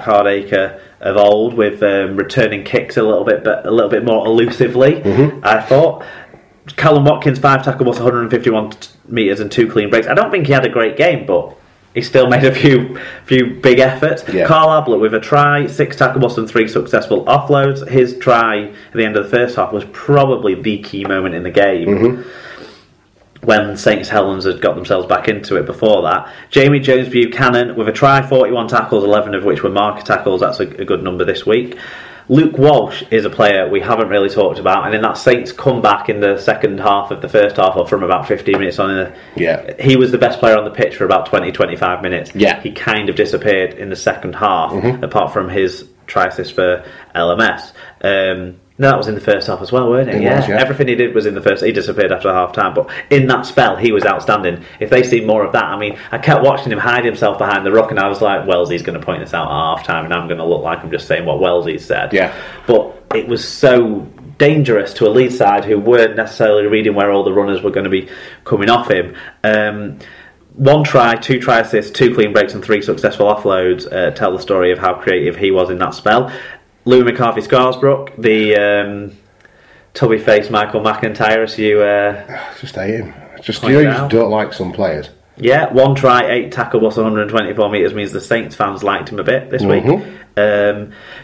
Jack Hardacre of old, with returning kicks a little bit more elusively. I thought. Callum Watkins, 5 tackle busts, 151 metres and 2 clean breaks. I don't think he had a great game, but he still made a few big efforts. Yeah. Carl Ablett with a try, 6 tackle busts and 3 successful offloads. His try at the end of the first half was probably the key moment in the game. When St Helens had got themselves back into it before that. Jamie Jones Buchanan with a try, 41 tackles, 11 of which were marker tackles. That's a good number this week. Luke Walsh is a player we haven't really talked about, and in that Saints comeback in the second half of the first half, or from about 15 minutes on, he was the best player on the pitch for about 20-25 minutes. He kind of disappeared in the second half, apart from his try assist for LMS. No, that was in the first half as well, weren't it? Was, everything he did was in the first. He disappeared after half time, but in that spell, he was outstanding. If they see more of that, I mean, I kept watching him hide himself behind the ruck, and I was like, Wellesley's going to point this out at half time, and I'm going to look like I'm just saying what Wellesley said. But it was so dangerous to a Leeds side who weren't necessarily reading where all the runners were going to be coming off him. 1 try, 2 try assists, 2 clean breaks, and 3 successful offloads tell the story of how creative he was in that spell. Louis McCarthy-Scarsbrook, the tubby-faced Michael McIntyre, as you just hate him. Just you just don't like some players. 1 try, 8 tackle busts, 124 metres means the Saints fans liked him a bit this week.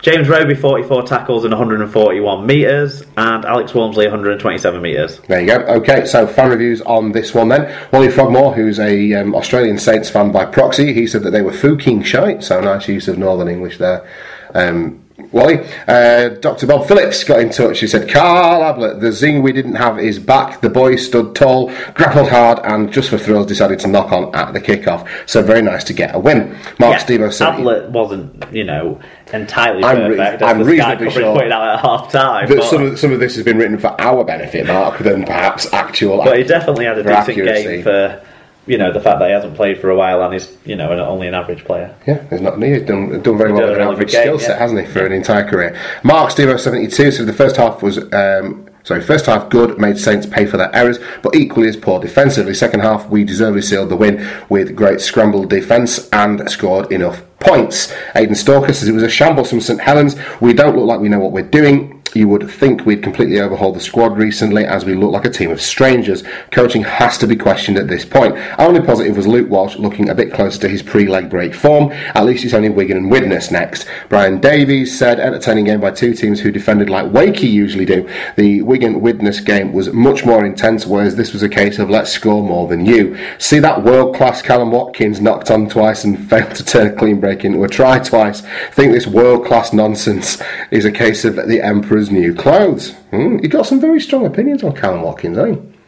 James Roby, 44 tackles and 141 metres, and Alex Walmsley, 127 metres. There you go. Okay, so fan reviews on this one then. Wally Frogmore, who's a Australian Saints fan by proxy, he said that they were fucking shite, so nice use of Northern English there. Wally. Dr. Bob Phillips got in touch. He said, Carl Ablett, the zing we didn't have is back. The boy stood tall, grappled hard, and just for thrills decided to knock on at the kickoff. So very nice to get a win. Mark Stevo said Ablett wasn't, entirely perfect. I'm reasonably sure putting out at half time. But some of this has been written for our benefit, Mark, than perhaps actual. But he definitely had a decent game for. The fact that he hasn't played for a while and he's, only an average player. Yeah, he's done very well with an average skill set, hasn't he, for an entire career. Mark Stevo 72 said the first half was first half good, made Saints pay for their errors, but equally as poor defensively. Second half, we deservedly sealed the win with great scrambled defence and scored enough points. Aidan Stalker says it was a shambles from St Helens. We don't look like we know what we're doing. You would think we'd completely overhauled the squad recently, as we look like a team of strangers. Coaching has to be questioned at this point. Only positive was Luke Walsh looking a bit closer to his pre-leg break form. At least it's only Wigan and Widnes next. Brian Davies said, entertaining game by 2 teams who defended like Wakey usually do. The Wigan-Widnes game was much more intense, whereas this was a case of let's score more than you. See that world-class Callum Watkins knocked on twice and failed to turn a clean break into a try twice. Think this world-class nonsense is a case of the Emperor's new clothes. He got some very strong opinions on Callum Watkins, hasn't he?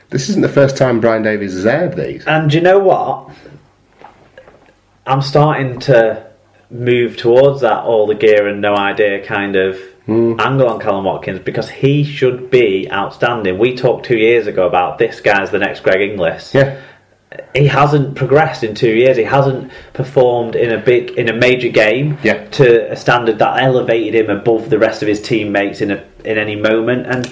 This isn't the first time Brian Davies has aired these. And you know what? I'm starting to move towards that all the gear and no idea kind of angle on Callum Watkins, because he should be outstanding. We talked 2 years ago about this guy's the next Greg Inglis. Yeah. He hasn't progressed in 2 years. He hasn't performed in a major game to a standard that elevated him above the rest of his teammates in any moment. And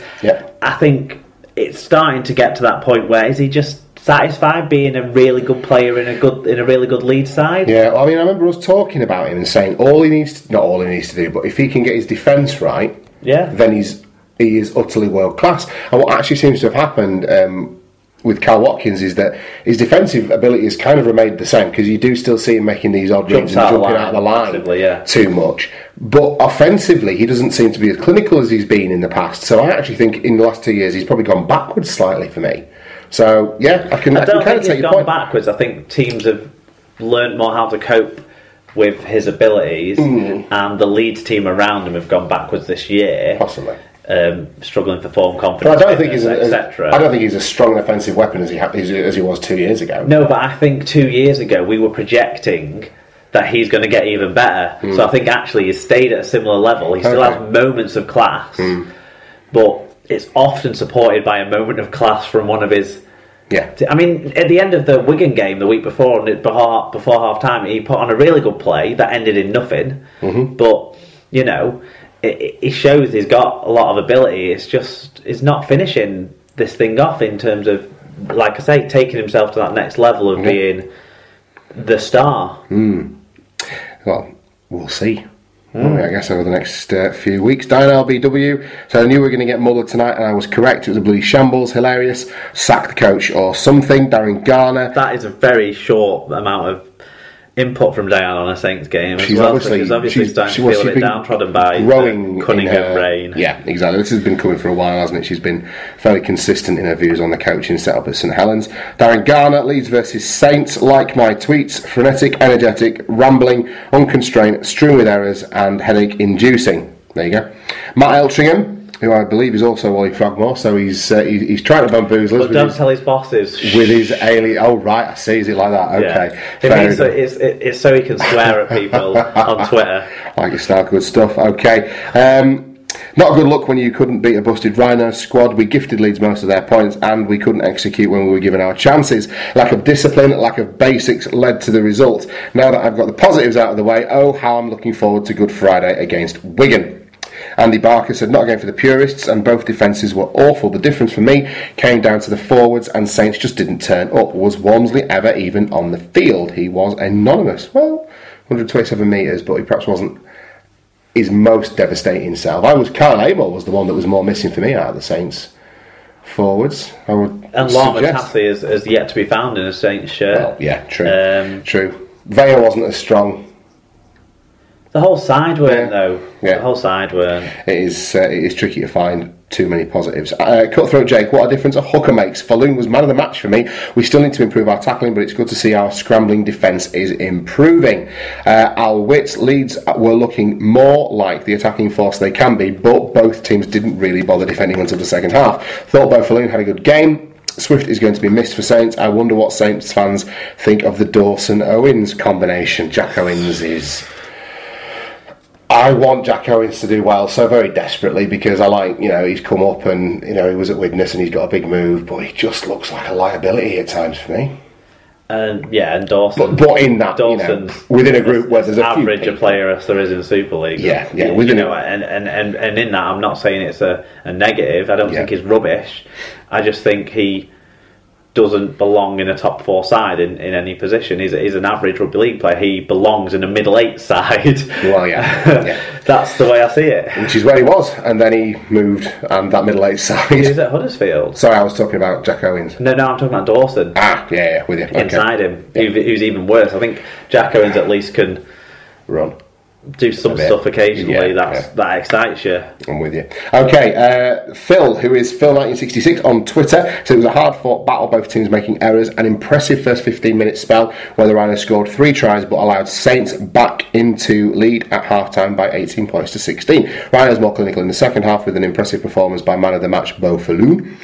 I think it's starting to get to that point where is he just satisfied being a really good player in a really good lead side? Yeah, I mean, I remember us talking about him and saying not all he needs to do, but if he can get his defence right, then he is utterly world class. And what actually seems to have happened with Cal Watkins is that his defensive ability has kind of remained the same, because you do still see him making these odd reads and jumping out of the line too much. But offensively, he doesn't seem to be as clinical as he's been in the past. So I actually think in the last 2 years he's probably gone backwards slightly for me. So yeah, I can kind of take your point. Backwards. I think teams have learnt more how to cope with his abilities, and the Leeds team around him have gone backwards this year. Possibly. Struggling for form, confidence, but I don't think he's a strong offensive weapon as he was 2 years ago. No, but I think 2 years ago we were projecting that he's going to get even better. So I think actually he's stayed at a similar level. He still has moments of class, but it's often supported by a moment of class from one of his. Yeah, I mean, at the end of the Wigan game the week before before half time, he put on a really good play that ended in nothing. But it shows he's got a lot of ability. It's just he's not finishing this thing off in terms of, like I say, taking himself to that next level of being the star. Well, we'll see. I guess over the next few weeks. Diane LBW, so I knew we were going to get Muller tonight, and I was correct. It was a bloody shambles, hilarious. Sack the coach or something. Darren Garner. That is a very short amount of input from Diane on a Saints game. She's obviously starting to feel a bit downtrodden by Cunningham reign. Yeah, exactly. This has been coming for a while, hasn't it? She's been fairly consistent in her views on the coaching setup at St Helens. Darren Garner, Leeds versus Saints. Like my tweets, frenetic, energetic, rambling, unconstrained, strewn with errors, and headache-inducing. There you go. Matt Eltringham, who I believe is also Wally Frogmore, so he's trying to bamboozle us. But don't tell his bosses. With his alien... Oh, right, I see. Is it like that? Okay. Yeah. It's so he can swear at people on Twitter. Like your style, good stuff. Okay. Not good luck when you couldn't beat a busted Rhino squad. We gifted Leeds most of their points and we couldn't execute when we were given our chances. Lack of discipline, lack of basics led to the result. Now that I've got the positives out of the way, oh, how I'm looking forward to Good Friday against Wigan. Andy Barker said, not again for the purists, and both defences were awful. The difference for me came down to the forwards, and Saints just didn't turn up. Was Walmsley ever even on the field? He was anonymous. Well, 127 metres, but he perhaps wasn't his most devastating self. Kyle Amor was the one that was more missing for me out of the Saints forwards. And Lorma Tassie is yet to be found in a Saints shirt. Well, yeah, true. True. Vale wasn't as strong. The whole side weren't, though. Yeah. The whole side weren't. It is tricky to find too many positives. Cutthroat Jake, what a difference a hooker makes. Falloon was man of the match for me. We still need to improve our tackling, but it's good to see our scrambling defence is improving. Al Witts, Leeds were looking more like the attacking force they can be, but both teams didn't really bother defending until the second half. Thought Bo Falloon had a good game. Swift is going to be missed for Saints. I wonder what Saints fans think of the Dawson-Owens combination. Jack Owens is... I want Jack Owens to do well so very desperately because I like, he's come up and, he was at Widnes and he's got a big move, but he just looks like a liability at times for me. And Dawson. But in that, within a group where there's a few average a player as there is in Super League. Yeah. And in that, I'm not saying it's a negative. I don't think he's rubbish. I just think he doesn't belong in a top four side in any position. He's an average rugby league player. He belongs in a middle eight side. Well, yeah. That's the way I see it. Which is where he was, and then he moved and that middle eight side. He was at Huddersfield. Sorry, I was talking about Jack Owens. No, I'm talking about Dawson. Yeah, with you. Inside him, who's even worse. I think Jack Owens at least can run. Do some stuff occasionally that excites you. I'm with you. Okay, Phil, who is Phil1966 on Twitter, said it was a hard-fought battle, both teams making errors. An impressive first 15-minute spell where the Rhinos scored 3 tries but allowed Saints back into lead at half-time by 18 points to 16. Rhinos more clinical in the second half with an impressive performance by man of the match, Bo Falloon.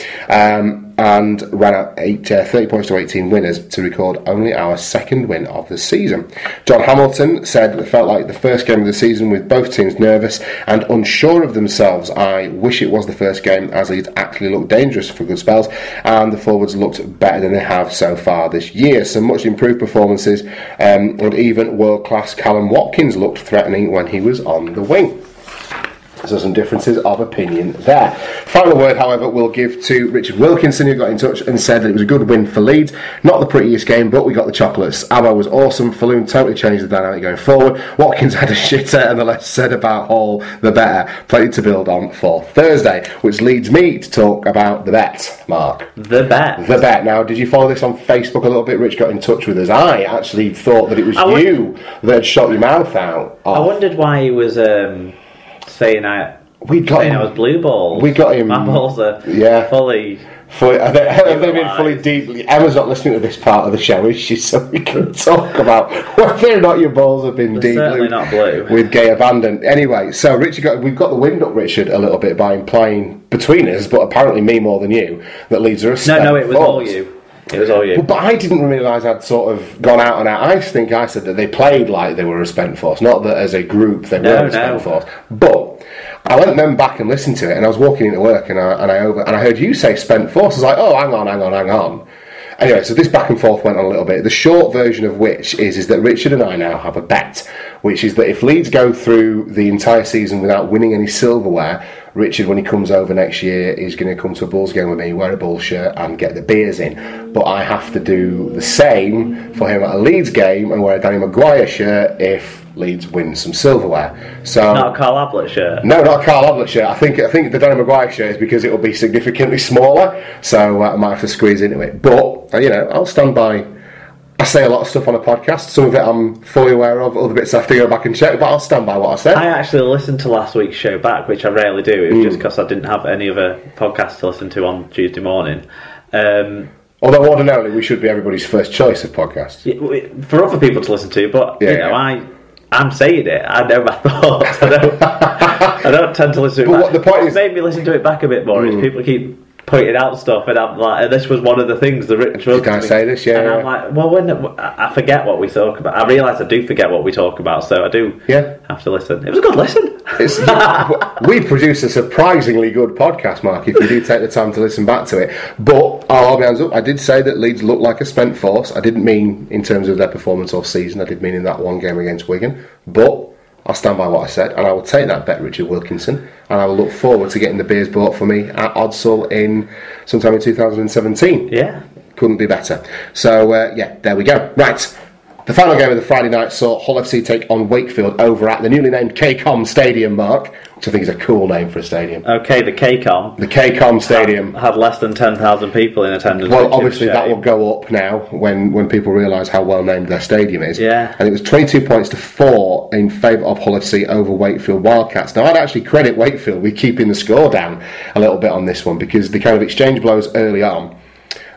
And ran out 30 points to 18 winners to record only our second win of the season. John Hamilton said it felt like the first game of the season with both teams nervous and unsure of themselves. I wish it was the first game as Leeds actually looked dangerous for good spells and the forwards looked better than they have so far this year. Some much improved performances and even world-class Callum Watkins looked threatening when he was on the wing. So some differences of opinion there. Final word, however, we'll give to Richard Wilkinson, who got in touch and said that it was a good win for Leeds. Not the prettiest game, but we got the chocolates. Abba was awesome. Falloon totally changed the dynamic going forward. Watkins had a shitter, and the less said about Hall, the better. Plenty to build on for Thursday, which leads me to talk about the bet, Mark. The bet. The bet. Now, did you follow this on Facebook a little bit? Rich got in touch with us. I actually thought that it was you that had shot your mouth out. I wondered why he was... saying I was blue balls. We got him. My balls are fully. They've been fully deeply. Emma's not listening to this part of the show, is she? So we can talk about whether or not your balls have been deeply certainly not blue with gay abandon. Anyway, so we've got the wind up Richard a little bit by implying between us, but apparently me more than you, that Leeds are a spent No, it was all you. It was all you. But I didn't realise I'd sort of gone out and out. I said that they played like they were a spent force, not that as a group they were a spent force. But I went then back and listened to it, and I was walking into work, and I heard you say spent force. I was like, oh, hang on. Anyway, so this back and forth went on a little bit. The short version of which is that Richard and I now have a bet, which is that if Leeds go through the entire season without winning any silverware, Richard, when he comes over next year, is going to come to a Bulls game with me, wear a Bulls shirt and get the beers in. But I have to do the same for him at a Leeds game and wear a Danny Maguire shirt if Leeds win some silverware. So not a Carl Ablett shirt. No, not a Carl Ablett shirt. I think the Danny Maguire shirt is because it will be significantly smaller, so I might have to squeeze into it. But I'll stand by. I say a lot of stuff on a podcast. Some of it I'm fully aware of. Other bits I have to go back and check. But I'll stand by what I said. I actually listened to last week's show back, which I rarely do. It was just because I didn't have any other podcasts to listen to on Tuesday morning. Although ordinarily we should be everybody's first choice of podcasts. For other people to listen to, but I'm saying it. I know my thoughts. I don't tend to listen to it back. The point What's made me listen to it back a bit more is people keep pointing out stuff, and I'm like, and this was one of the things the Rich was. You can't say this, yeah. And I'm like, well, when I forget what we talk about. I realise I do forget what we talk about, so I do have to listen. It was a good listen. We produce a surprisingly good podcast, Mark, if you do take the time to listen back to it. But I'll hold my hands up. I did say that Leeds looked like a spent force. I didn't mean in terms of their performance or season. I did mean in that one game against Wigan. But I'll stand by what I said, and I will take that bet, Richard Wilkinson, and I will look forward to getting the beers bought for me at Odsall in sometime in 2017. Yeah. Couldn't be better. So, there we go. Right. The final game of the Friday night saw Hull FC take on Wakefield over at the newly named KCOM Stadium, Mark, which I think is a cool name for a stadium. Okay, the KCOM. The KCOM Stadium. Had less than 10,000 people in attendance. Well, obviously that will go up now when people realise how well named their stadium is. Yeah. And it was 22 points to 4 in favour of Hull FC over Wakefield Wildcats. Now, I'd actually credit Wakefield with keeping the score down a little bit on this one, because they kind of exchanged blows early on.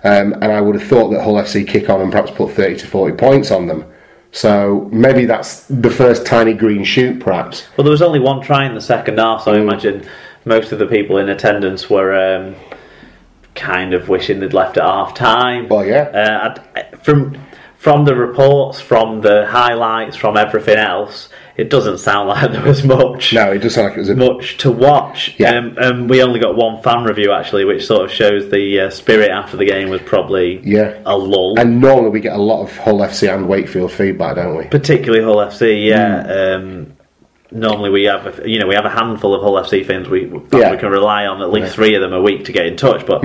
And I would have thought that Hull FC kick on and perhaps put 30 to 40 points on them. So maybe that's the first tiny green shoot, perhaps. Well, there was only one try in the second half, so I imagine most of the people in attendance were kind of wishing they'd left at half time. Well, yeah. From the reports, from the highlights, from everything else, it doesn't sound like there was much. No, it does sound like it was much to watch. Yeah. We only got one fan review actually, which sort of shows the spirit after the game was probably a lull. And normally we get a lot of Hull FC and Wakefield feedback, don't we? Particularly Hull FC, normally we have a handful of Hull FC fans we can rely on, at least 3 of them a week to get in touch, but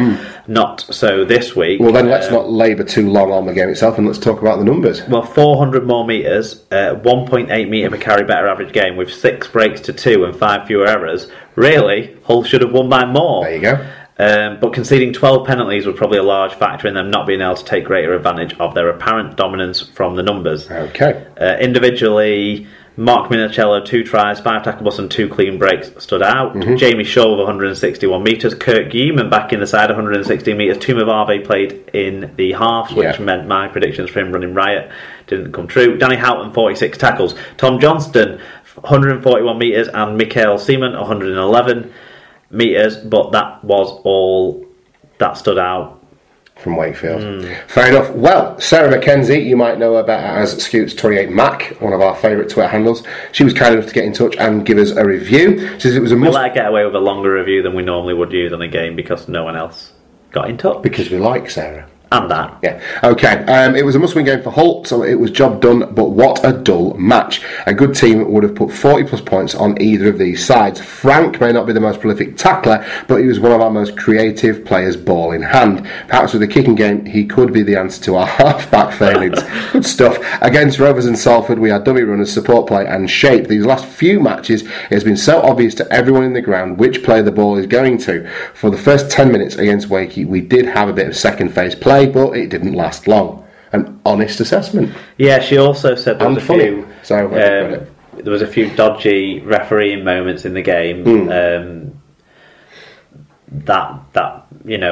not so this week. Well, then let's not labour too long on the game itself, and let's talk about the numbers. Well, 400 more metres, 1.8 metre per carry better average game with 6 breaks to 2 and 5 fewer errors. Really, Hull should have won by more. There you go. But conceding 12 penalties was probably a large factor in them not being able to take greater advantage of their apparent dominance from the numbers. Okay. Individually, Mark Minicello, 2 tries, 5 tackles and 2 clean breaks stood out. Jamie Shaw with 161 metres. Kurt Guillemin back in the side, 116 metres. Tumavave played in the halves, which meant my predictions for him running riot didn't come true. Danny Houghton, 46 tackles. Tom Johnston, 141 metres. And Mikael Seaman, 111 metres. But that was all that stood out from Wakefield. Fair enough. Well, Sarah McKenzie, you might know her better as Scoots28Mac, one of our favourite Twitter handles. She was kind enough to get in touch and give us a review. She says it was a we let her get away with a longer review than we normally would use on a game because no one else got in touch. Because we like Sarah. And that. Yeah. Okay. It was a must-win game for Hull, so it was job done, but what a dull match. A good team would have put 40 plus points on either of these sides. Frank may not be the most prolific tackler, but he was one of our most creative players ball in hand. Perhaps with a kicking game, he could be the answer to our half-back failings. Good stuff. Against Rovers and Salford, we had dummy runners, support play and shape. These last few matches, it has been so obvious to everyone in the ground which player the ball is going to. For the first 10 minutes against Wakey, we did have a bit of second phase play, but it didn't last long. An honest assessment. Yeah, she also said there was there was a few dodgy refereeing moments in the game that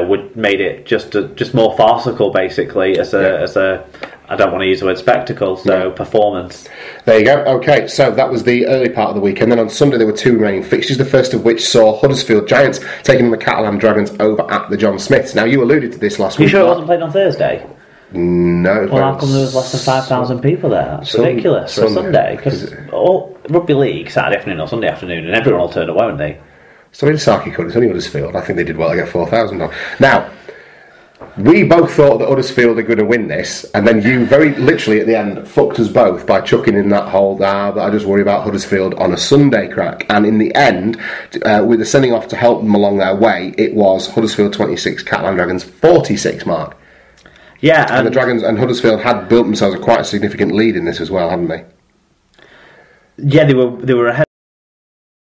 would made it just more farcical, basically, as a I don't want to use the word spectacle, so performance. There you go. Okay, so that was the early part of the week, and then on Sunday there were 2 remaining fixtures, the first of which saw Huddersfield Giants taking on the Catalan Dragons over at the John Smiths. Now, you alluded to this last week. You sure it wasn't played on Thursday? No. Well, how come there was less than 5,000 people there? That's ridiculous for a Sunday, because rugby league, Saturday afternoon or Sunday afternoon, and everyone will turn up, won't they? So in Saki could, it's only Huddersfield. I think they did well to get 4,000 on. Now, we both thought that Huddersfield are going to win this, and then you very literally at the end fucked us both by chucking in that whole but I just worry about Huddersfield on a Sunday crack. And in the end, with the sending off to help them along their way, it was Huddersfield 26, Catalan Dragons 46, Mark. Yeah, and the Dragons and Huddersfield had built themselves quite a significant lead in this as well, hadn't they? Yeah, they were ahead.